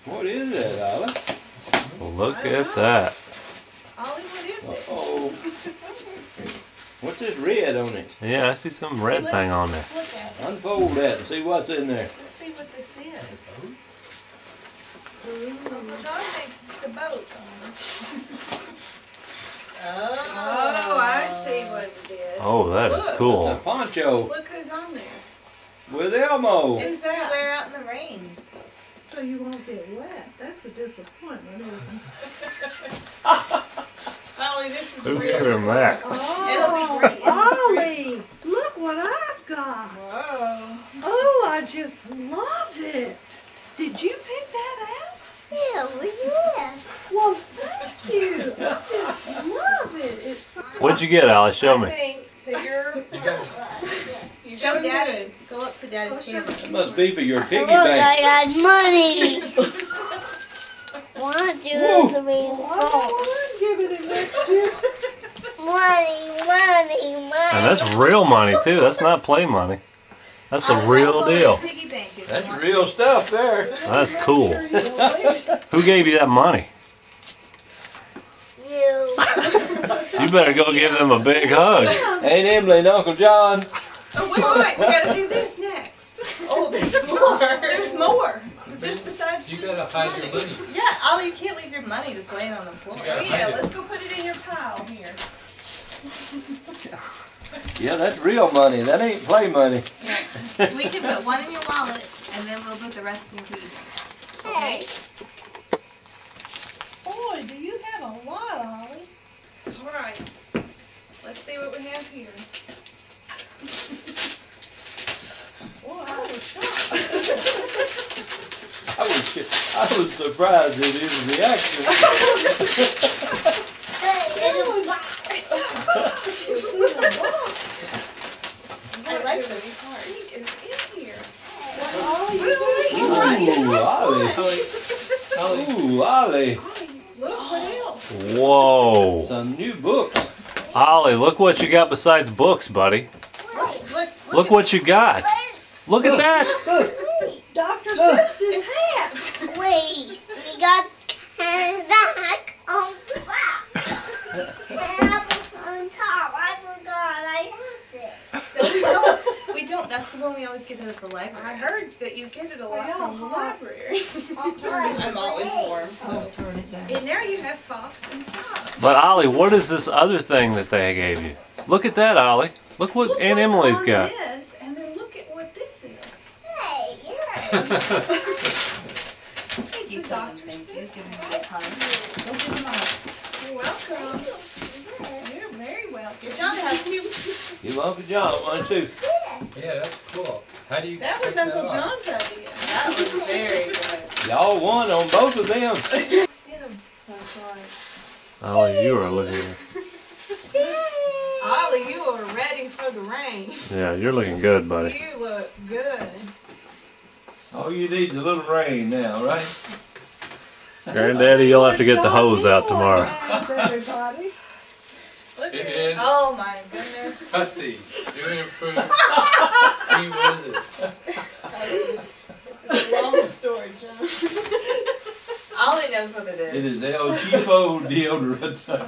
What is that, Ollie? Well, look at that. Ollie, what is it? Oh. What's this red on it? Yeah, I see some red thing on there. Let's look at it. Unfold that and see what's in there. Let's see what this is. Uncle John thinks it's a boat. Oh, I see what it is. Oh, that is It's a cool. poncho Look who's on there. with Elmo. Who's To that? wear out in the rain. So you won't get wet. That's a disappointment, isn't it? Ollie, this is Who real. gave him that? It'll be great in the Ollie, look what I've got. Whoa. Oh, I just love it. Did you pick that out? Yeah, yeah. Well, thank you. I just love it. It's so What'd you get, Alice? Show I me. think that you're Show doing Daddy. good. Go up to Daddy's camera. That must be for your piggy Look, bank. I got money. Want you Whoa. to be I won't give it a next year. money. And that's real money, too. That's not play money. That's the real deal. Piggy bank if you That's want real stuff there. That's cool. Who gave you that money? You. You better go give them a big hug. Ain't Emily and Uncle John. to. Oh, wait, we gotta do this next. Oh, there's more. There's more. Just besides You just gotta hide your money. Yeah, Ollie, you can't leave your money just laying on the floor. You gotta Yeah, hide it. let's go put it in your pile here. Yeah, that's real money. That ain't play money. We can put one in your wallet, and then we'll put the rest in your piggy bank. Hey. Boy, do you have a lot, Ollie. All right. Let's see what we have here. Boy, I was shocked. I was surprised at his reaction. I like this I part. think is in here. Ooh, Ollie. Ooh, Ollie. Look what else. Whoa. Some new books. Ollie, look what you got besides books, buddy. Look what you got. Look at that. Dr. Seuss's hat. Wait, we got that on top. Apples on top. I forgot I had this. No, we don't. That's the one we always get at the library. I heard that you get it a lot They all from the hot. library. I'll turn it I'm always warm, I'll so. turn it down. And now you have Fox and Socks. But Ollie, what is this other thing that they gave you? Look at that, Ollie. Look what Aunt what's Emily's on got. This, and then look at what this is. Hey, yeah. It's a Dr. Seuss. You're welcome. You're very welcome. John has two. You Uncle John one too. Yeah, that's cool. How do you That was pick Uncle off? John's idea. That was very good. Y'all won on both of them. Get 'em. That's right. Ollie, you are looking. Ollie, you are ready for the rain. Yeah, you're looking good, buddy. You look good. All you need is a little rain now, right? Granddaddy, you'll have to get the hose out tomorrow. Thanks, everybody. Look It at is. it. Oh my goodness. Hussy, doing it for Three Roses. It's a long story, John. Ollie knows what it is. It is El Cheapo deodorant. Oh,